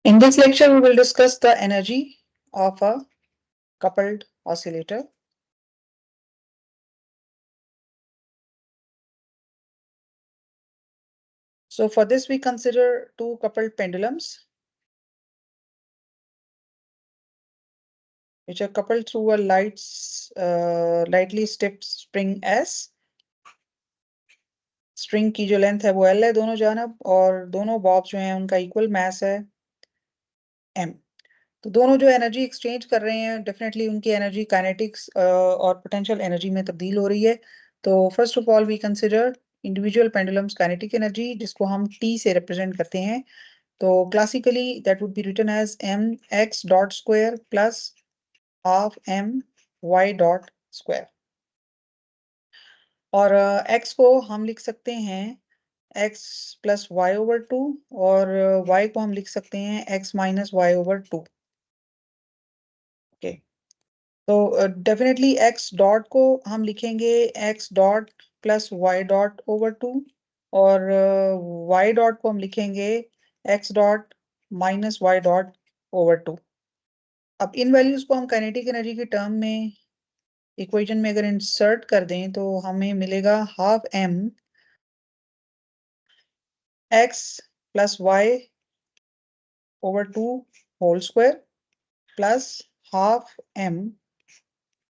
In this lecture, we will discuss the energy of a coupled oscillator. So for this, we consider two coupled pendulums, which are coupled through a lightly stiff spring S. String की जो length है वो L है दोनों जानब, और दोनों Bob जो हैं उनका इक्वल मास है M. तो दोनों जो एनर्जी एक्सचेंज कर रहे हैं, डेफिनेटली उनकी एनर्जी काइनेटिक्स और पोटेंशियल एनर्जी में तब्दील हो रही है. तो first of all we consider individual pendulums kinetic energy, जिसको हम T से रिप्रेजेंट करते हैं. तो classically that would be written as m x dot square plus half m y dot square. और x को हम लिख सकते हैं x plus Y over two, और y को हम लिख सकते हैं x minus Y over two. Okay, तो डेफिनेटली x डॉट को हम लिखेंगे x dot plus Y dot over two, और y डॉट को हम लिखेंगे x dot minus Y dot over two. अब इन वैल्यूज को हम काइनेटिक एनर्जी के टर्म में इक्वेशन में अगर इंसर्ट कर दें तो हमें मिलेगा half m x plus Y over two whole square plus half m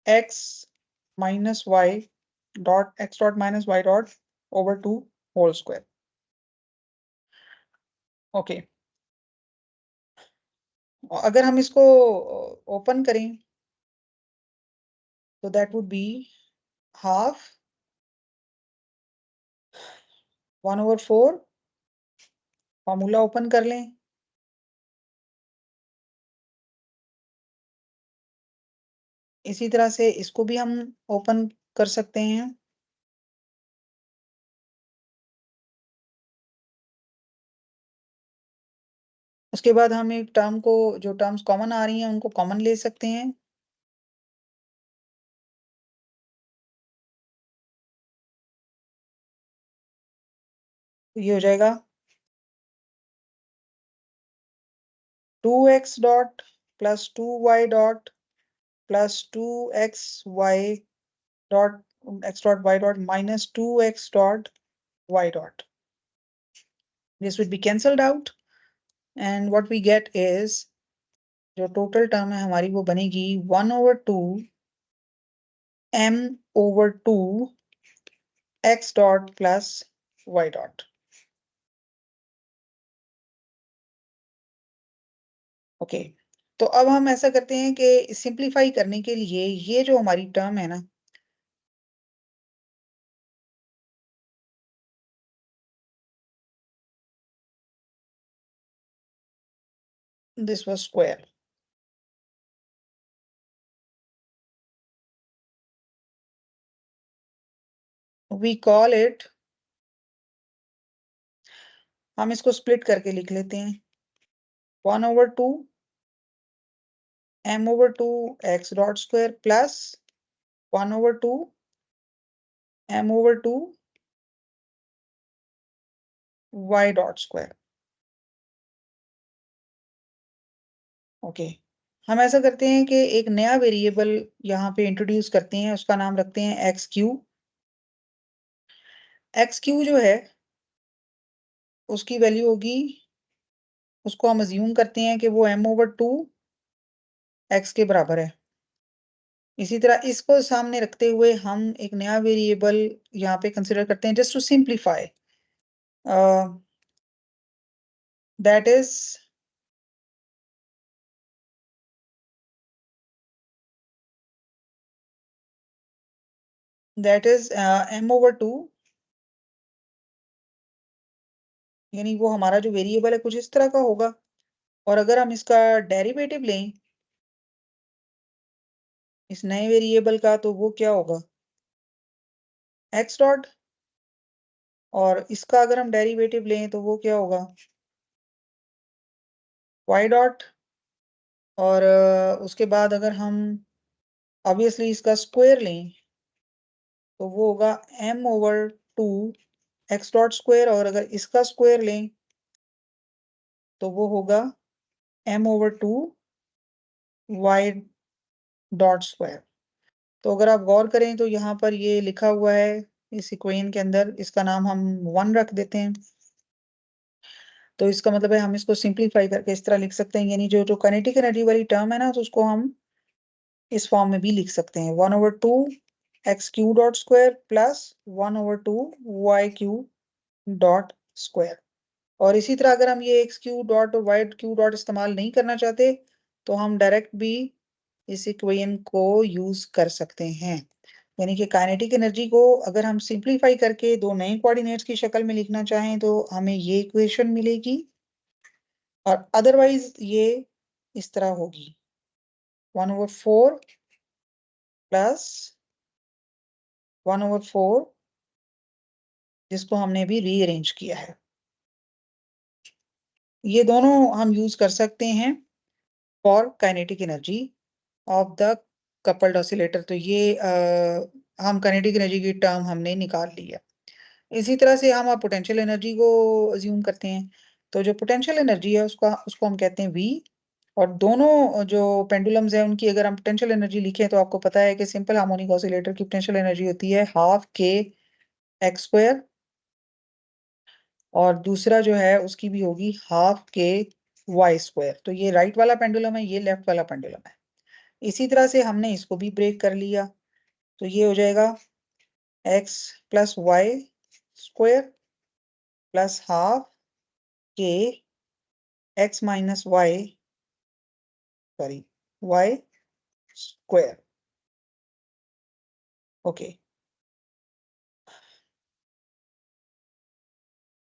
x minus Y dot x dot minus Y dot over two whole square. Okay, अगर हम इसको ओपन करें तो that would be half 1/4. Formula open कर लें. इसी तरह से इसको भी हम ओपन कर सकते हैं. उसके बाद हम एक टर्म को, जो टर्म्स कॉमन आ रही हैं उनको कॉमन ले सकते हैं. तो ये हो जाएगा 2x dot plus 2y dot plus 2xy dot x dot y dot minus 2x dot y dot. This would be cancelled out, and what we get is जो टोटल टर्म है हमारी वो बनेगी 1/2 m over 2 x dot plus y dot. Okay, तो अब हम ऐसा करते हैं कि सिंप्लीफाई करने के लिए ये जो हमारी टर्म है ना, this was square. We call it, हम इसको स्प्लिट करके लिख लेते हैं 1/2 m over 2 x dot square plus 1/2 m over 2 y dot square. Okay, हम ऐसा करते हैं कि एक नया वेरिएबल यहाँ पे इंट्रोड्यूस करते हैं, उसका नाम रखते हैं एक्स क्यू. एक्स क्यू जो है उसकी वैल्यू होगी, उसको हम अज्यूम करते हैं कि वो m over 2 x के बराबर है. इसी तरह इसको सामने रखते हुए हम एक नया वेरिएबल यहाँ पे कंसिडर करते हैं just to simplify, that is m over 2, यानी वो हमारा जो वेरिएबल है कुछ इस तरह का होगा. और अगर हम इसका डेरिवेटिव लें इस नए वेरिएबल का, तो वो क्या होगा x डॉट, और इसका अगर हम डेरिवेटिव लें तो वो क्या होगा y डॉट. और उसके बाद अगर हम ऑब्वियसली इसका स्क्वायर लें तो वो होगा m over 2 x dot square, और अगर इसका स्क्वायर लें तो वो होगा m/2 y डॉट स्क्वायर। तो अगर आप गौर करें तो यहाँ पर ये लिखा हुआ है इस इक्वेशन के अंदर, इसका नाम हम 1 रख देते हैं। तो इसका मतलब है हम इसको सिंप्लीफाई करके इस तरह लिख सकते हैं, यानी जो जो काइनेटिक एनर्जी वाली टर्म है ना, तो उसको हम इस फॉर्म में भी लिख सकते हैं, 1/2 X Q dot square plus 1/2 Y Q dot square. और इसी तरह अगर हम ये एक्स क्यू डॉट और वाई क्यू डॉट इस्तेमाल नहीं करना चाहते तो हम डायरेक्ट भी इस इक्वेशन को यूज कर सकते हैं। यानी कि काइनेटिक एनर्जी को अगर हम सिंप्लीफाई करके दो नए कोऑर्डिनेट्स की शक्ल में लिखना चाहें तो हमें ये इक्वेशन मिलेगी, और अदरवाइज ये इस तरह होगी, 1/4 प्लस 1/4, जिसको हमने भी रीअरेंज किया है। ये दोनों हम यूज कर सकते हैं for kinetic energy of the coupled oscillator. तो ये हम काइनेटिक एनर्जी की टर्म हमने निकाल ली है। इसी तरह से हम आप पोटेंशियल एनर्जी को अज्यूम करते हैं। तो जो पोटेंशियल एनर्जी है उसका उसको हम कहते हैं V। और दोनों जो पेंडुलम्स हैं उनकी अगर हम पोटेंशियल एनर्जी लिखें तो आपको पता है कि सिंपल हार्मोनिक ऑसिलेटर की पोटेंशियल एनर्जी होती है हाफ k एक्स स्क्वायर, और दूसरा जो है उसकी भी होगी हाफ k वाई स्क्वायर। तो ये राइट वाला पेंडुलम है, ये लेफ्ट वाला पेंडुलम है। इसी तरह से हमने इसको भी ब्रेक कर लिया, तो ये हो जाएगा x plus Y square plus half k X minus Y, sorry, Y square. Okay,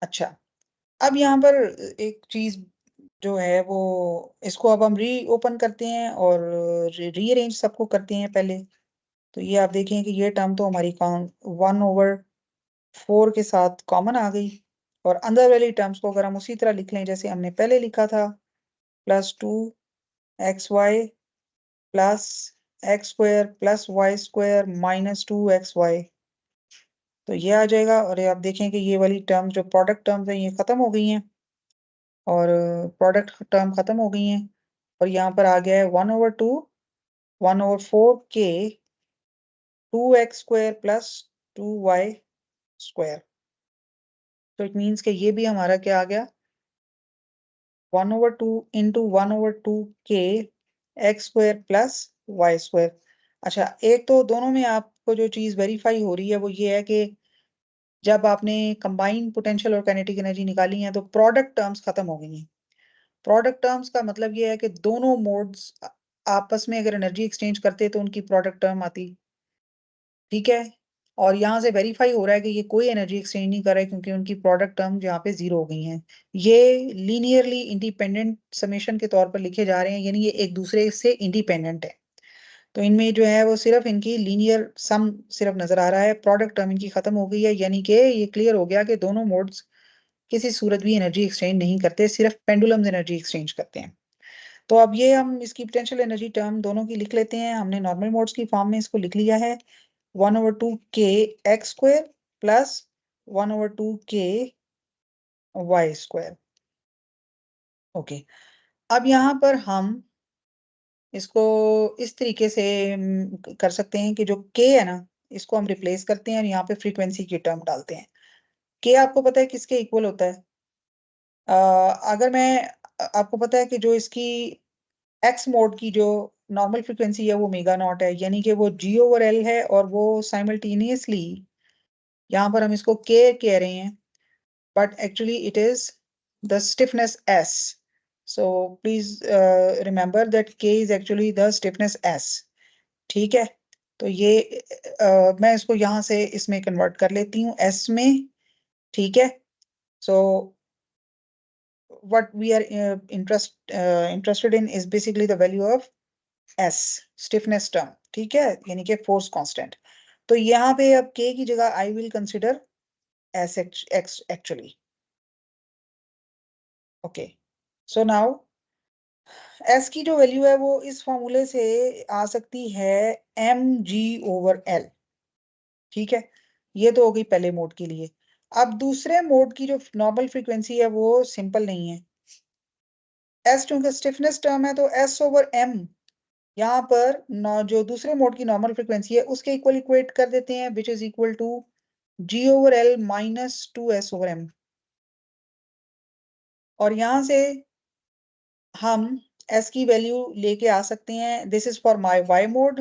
अच्छा, अब यहाँ पर एक चीज जो है वो, इसको अब हम री ओपन करते हैं और रीअरेंज सबको करते हैं पहले। तो ये आप देखें कि ये टर्म तो हमारी 1/4 के साथ कॉमन आ गई, और अंदर वाली टर्म्स को अगर हम उसी तरह लिख लें जैसे हमने पहले लिखा था, +2xy plus X square plus Y square -2xy, तो ये आ जाएगा। और ये आप देखें कि ये वाली टर्म जो प्रोडक्ट टर्म्स हैं ये खत्म हो गई हैं, और प्रोडक्ट टर्म खत्म हो गई हैं, और यहाँ पर आ गया है 1/2 1/4 के 2x² प्लस 2y स्क्वायर। तो इट मीन्स कि ये भी हमारा क्या आ गया, 1/2 इंटू 1/2 के x² प्लस वाई स्क्वायर। अच्छा, एक तो दोनों में आपको जो चीज वेरीफाई हो रही है वो ये है कि जब आपने कंबाइंड पोटेंशियल और काइनेटिक एनर्जी निकाली है तो प्रोडक्ट टर्म्स खत्म हो गई हैं। प्रोडक्ट टर्म्स का मतलब ये है कि दोनों मोड्स आपस में अगर एनर्जी एक्सचेंज करते तो उनकी प्रोडक्ट टर्म आती, ठीक है। और यहाँ से वेरीफाई हो रहा है कि ये कोई एनर्जी एक्सचेंज नहीं कर रहा है क्योंकि उनकी प्रोडक्ट टर्म यहाँ पे जीरो हो गई हैं। ये लीनियरली इंडिपेंडेंट समेशन के तौर पर लिखे जा रहे हैं, यानी ये एक दूसरे से इंडिपेंडेंट है। तो इनमें जो है वो सिर्फ इनकी लीनियर सम सिर्फ नजर आ रहा है, प्रोडक्ट टर्म इनकी खत्म हो गई है, यानी कि ये क्लियर हो गया कि दोनों मोड्स किसी सूरत भी एनर्जी एक्सचेंज नहीं करते, सिर्फ पेंडुलम्स एनर्जी एक्सचेंज करते हैं। तो अब ये हम इसकी पोटेंशियल एनर्जी टर्म दोनों की लिख लेते हैं। हमने नॉर्मल मोड्स की फॉर्म में इसको लिख लिया है, 1/2 के एक्स स्क्वायर प्लस 1/2 के वाई स्क्वायर। ओके, अब यहाँ पर हम इसको इस तरीके से कर सकते हैं कि जो के है ना, इसको हम रिप्लेस करते हैं और यहाँ पे फ्रीक्वेंसी की टर्म डालते हैं। के आपको पता है किसके इक्वल होता है? अगर मैं आपको पता है कि जो इसकी एक्स मोड की जो नॉर्मल फ्रीक्वेंसी है वो मेगा नॉट है, यानी कि वो G/L है, और वो साइमल्टेनियसली यहाँ पर हम इसको के कह रहे हैं, but actually it is the stiffness S। So please remember that K is actually the stiffness S, ठीक है। तो ये मैं इसको यहाँ से इसमें कन्वर्ट कर लेती हूँ S में, ठीक है। सो what we are interested in is basically the value of S, stiffness term, ठीक है, यानी कि फोर्स कांस्टेंट। तो यहाँ पे अब K की जगह I will consider S X actually, okay। So now S की जो वैल्यू है वो इस फॉर्मूले से आ सकती है mg/L, ठीक है। ये तो हो गई पहले मोड के लिए। अब दूसरे मोड की जो नॉर्मल फ्रीक्वेंसी है वो सिंपल नहीं है, एस चूंकि स्टिफनेस टर्म है तो एस ओवर एम यहाँ पर जो दूसरे मोड की नॉर्मल फ्रीक्वेंसी है उसके इक्वल इक्वेट कर देते हैं, which is equal to G over L minus 2s over M. और यहां से हम s की वैल्यू लेके आ सकते हैं, this is for my y mode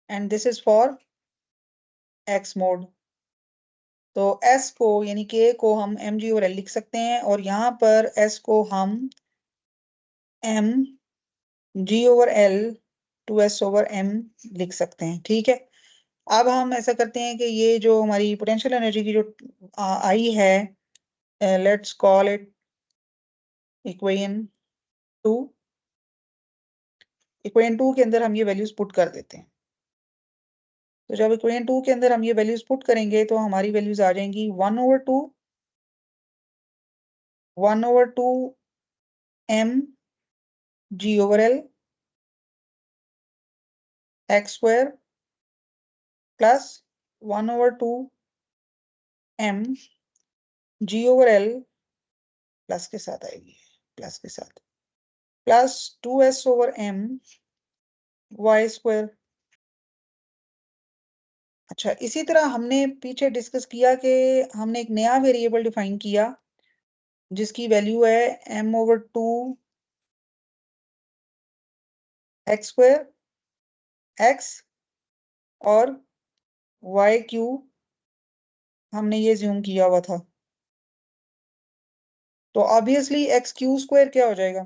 and this is for x mode. तो s को यानी k को हम mg ओवर l लिख सकते हैं, और यहाँ पर s को हम m g over l 2s over m लिख सकते हैं। ठीक है, अब हम ऐसा करते हैं कि ये जो हमारी पोटेंशियल एनर्जी की जो आई है, let's call it equation 2। Equation 2 के अंदर हम ये वैल्यूज पुट कर देते हैं। तो जब इक्वेशन 2 के अंदर हम ये वैल्यूज पुट करेंगे तो हमारी वैल्यूज आ जाएंगी 1/2 1/2 m g over l x square plus 1/2 m g over l plus के साथ आएगी, प्लस के साथ, plus 2s over m y square. अच्छा, इसी तरह हमने पीछे डिस्कस किया कि हमने एक नया वेरिएबल डिफाइन किया जिसकी वैल्यू है m/2 x स्क्वायर x और y क्यूब हमने ये ज्यूम किया हुआ था। तो ऑब्वियसली एक्स क्यू स्क्वायर क्या हो जाएगा,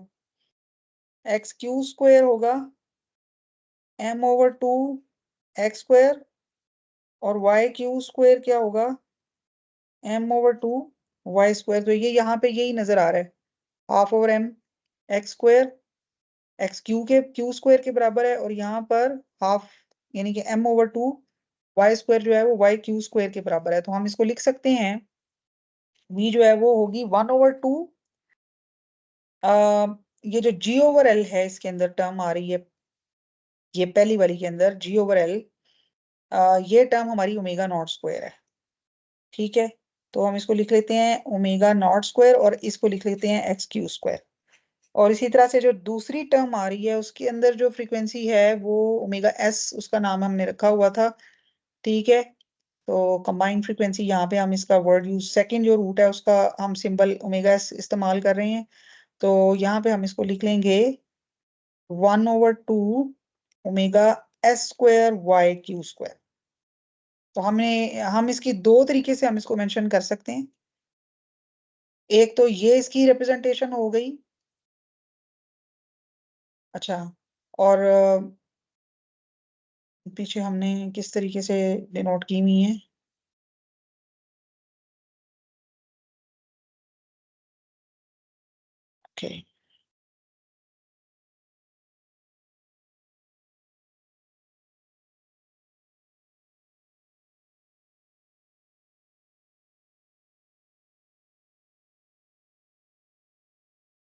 एक्स क्यू स्क्वायर होगा m/2 x स्क्वायर, और y क्यू स्क्वायर क्या होगा m/2 y स्क्वायर। तो ये यहाँ पे यही नजर आ रहा है, half over m x square x Q के क्यू स्क्वायर के बराबर है, और यहाँ पर हाफ यानी कि m/2 y स्क्वायर जो है वो y क्यू स्क्वायर के बराबर है। तो हम इसको लिख सकते हैं, v जो है वो होगी 1/2 ये जो g ओवर l है इसके अंदर टर्म आ रही है, ये पहली वाली के अंदर g ओवर l, ये टर्म हमारी ओमेगा नॉट स्क्वायर है। ठीक है, तो हम इसको लिख लेते हैं ओमेगा नॉट स्क्वायर, और इसको लिख लेते हैं एक्स क्यू स्क्वायर। और इसी तरह से जो दूसरी टर्म आ रही है उसके अंदर जो फ्रीक्वेंसी है वो ओमेगा एस, उसका नाम हमने रखा हुआ था। ठीक है, तो कंबाइंड फ्रीक्वेंसी यहाँ पे हम इसका वर्ड यूज, सेकंड जो रूट है उसका हम सिंबल ओमेगा एस इस्तेमाल कर रहे हैं। तो यहाँ पे हम इसको लिख लेंगे 1/2 omega S square Y Q square. तो हम इसकी दो तरीके से हम इसको मेंशन कर सकते हैं। एक तो ये इसकी रिप्रेजेंटेशन हो गई। अच्छा, और पीछे हमने किस तरीके से डिनोट की हुई है, ओके।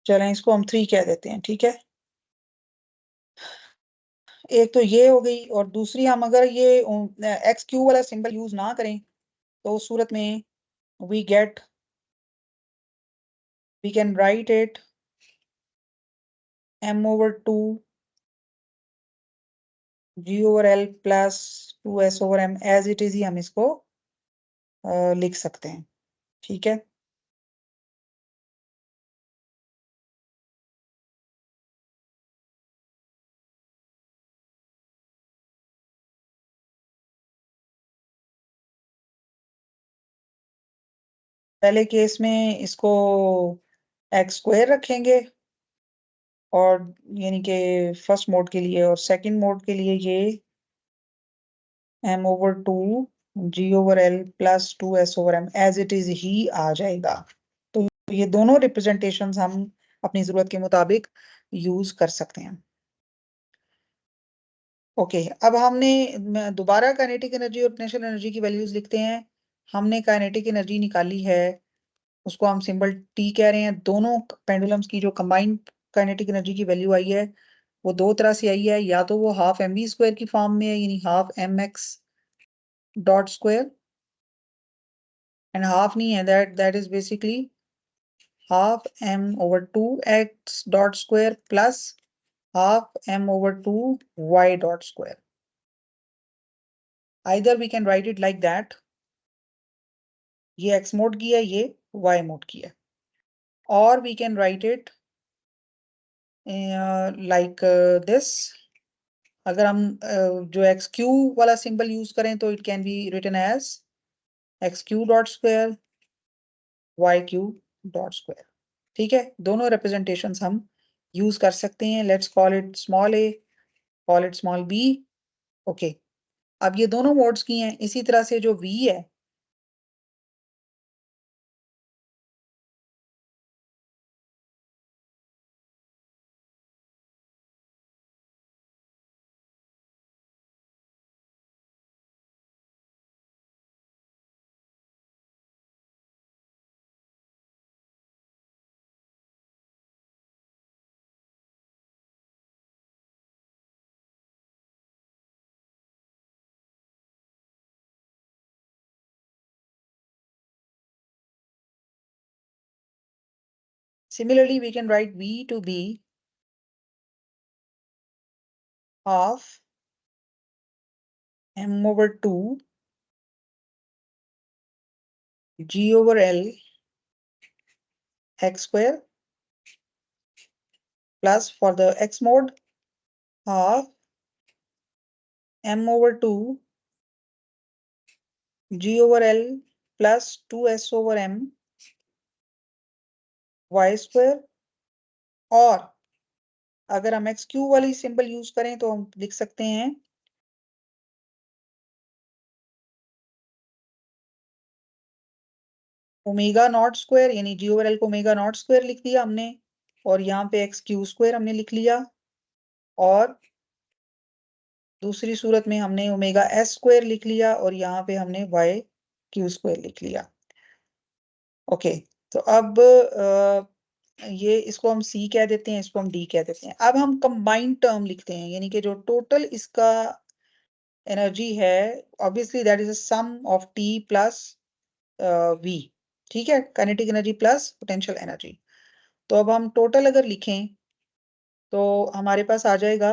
चलें, इसको हम 3 कह देते हैं। ठीक है, एक तो ये हो गई, और दूसरी हम अगर ये एक्स क्यू वाला सिंबल यूज ना करें तो उस सूरत में we get, we can write it m/2 g over l plus 2s over m, as it is ही हम इसको लिख सकते हैं। ठीक है, पहले केस में इसको एक्स स्क्वायर रखेंगे, और यानी कि फर्स्ट मोड के लिए, और सेकंड मोड के लिए ये m/2 g over l plus 2s over m as it is ही आ जाएगा। तो ये दोनों रिप्रेजेंटेशंस हम अपनी जरूरत के मुताबिक यूज कर सकते हैं। ओके, अब हमने दोबारा काइनेटिक एनर्जी और पोटेंशियल एनर्जी की वैल्यूज लिखते हैं। हमने काइनेटिक एनर्जी निकाली है, उसको हम सिंबल टी कह रहे हैं। दोनों पेंडुलम्स की जो कंबाइंड काइनेटिक एनर्जी की वैल्यू आई है वो दो तरह से आई है, या तो वो हाफ एम वी स्क्वायर की फॉर्म में है, यानी half m x dot square, and half नहीं है, that is basically half m over 2x dot square plus half m over 2 y dot square. Either we can write it like that. ये x mod की है, ये y mod की है. Or we can write it like this. अगर हम जो x q वाला सिंबल यूज करें तो it can be written as x Q dot square Y Q dot square. ठीक है, दोनों रिप्रेजेंटेशन हम यूज कर सकते हैं. Let's call it small a, call it small b. Okay, अब ये दोनों मोड्स की हैं. इसी तरह से जो v है, similarly we can write v to be half m over 2 g over l x square plus for the x mode half m over 2 g over l plus 2s over m y square. और अगर हम x Q वाली symbol use करें तो हम लिख सकते हैं ओमेगा नॉट स्क्वायर, यानी जी ओवर एल को ओमेगा नॉट स्क्वायर लिख दिया हमने, और यहाँ पे एक्स क्यू स्क्वायर हमने लिख लिया, और दूसरी सूरत में हमने ओमेगा एस स्क्वायर लिख लिया, और यहाँ पे हमने वाई क्यू स्क्वायर लिख लिया. ओके, तो अब ये इसको हम सी कह देते हैं, इसको हम डी कह देते हैं. अब हम कंबाइंड टर्म लिखते हैं, यानी कि जो टोटल इसका एनर्जी है, obviously that is a sum of T plus V. ठीक है, kinetic energy plus potential energy. तो अब हम टोटल अगर लिखें तो हमारे पास आ जाएगा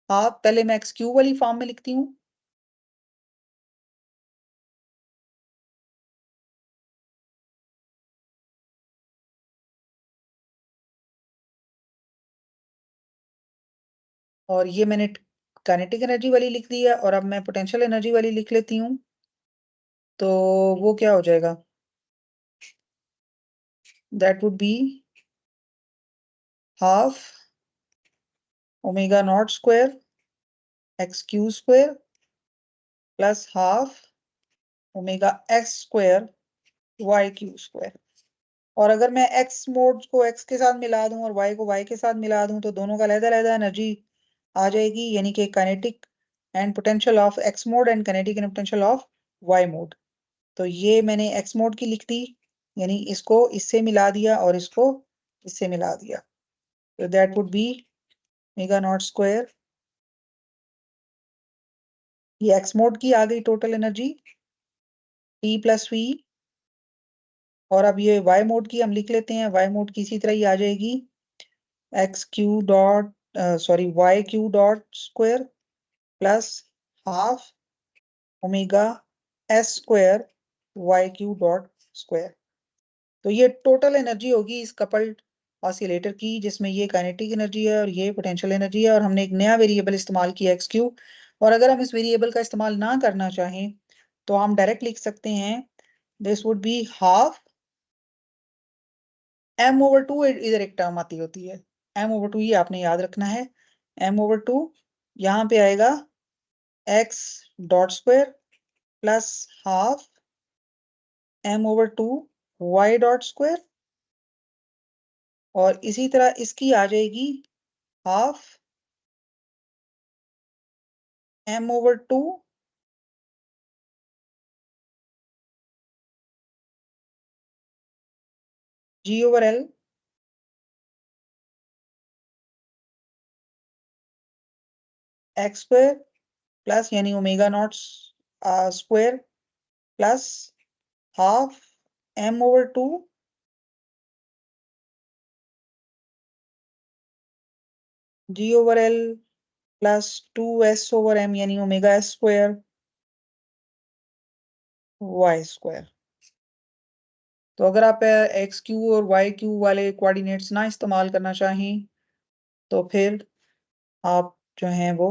हाफ. पहले मैं एक्स क्यू वाली फॉर्म में लिखती हूँ. और ये मैंने काइनेटिक एनर्जी वाली लिख दी है, और अब मैं पोटेंशियल एनर्जी वाली लिख लेती हूँ. तो वो क्या हो जाएगा, that would be half omega not square x q square plus half omega x square Y Q square. और अगर मैं एक्स मोड को एक्स के साथ मिला दूं और वाई को वाई के साथ मिला दूं तो दोनों का अलग-अलग एनर्जी आ जाएगी, यानी कि kinetic and potential of x mode and kinetic and potential of y mode. तो ये मैंने एक्स मोड की लिख दी, यानी इसको इससे मिला दिया और इसको इससे मिला दिया. तो that would be mega not square. ये एक्स मोड की आ गई total energy T plus V. और अब ये वाई मोड की हम लिख लेते हैं, वाई मोड की इसी तरह ही आ जाएगी x Q dot sorry y Q dot square plus half omega S square Y Q dot square. तो ये टोटल एनर्जी होगी इस कपल्ड ऑसिलेटर की, जिसमें ये काइनेटिक एनर्जी है और ये पोटेंशियल एनर्जी है, और हमने एक नया वेरिएबल इस्तेमाल किया एक्स क्यू. और अगर हम इस वेरिएबल का इस्तेमाल ना करना चाहें तो हम डायरेक्ट लिख सकते हैं, this would be half M over two. इधर एक टर्म आती होती है एम ओवर टू, ये आपने याद रखना है. एम ओवर टू यहाँ पे आएगा X dot square plus half M over two Y dot square. और इसी तरह इसकी आ जाएगी half M over two G over L X square plus यानी omega not square plus half M over two G/L plus 2s/m यानी omega s square y square. तो अगर आप एक्स क्यू और वाई क्यू वाले कोऑर्डिनेट्स ना इस्तेमाल करना चाहें तो फिर आप जो हैं वो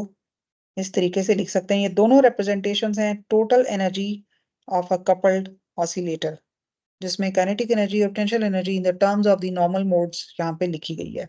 इस तरीके से लिख सकते हैं। ये दोनों रिप्रेजेंटेशंस हैं total energy of a coupled oscillator, जिसमें काइनेटिक एनर्जी और potential energy in the terms of the normal modes यहाँ पे लिखी गई है।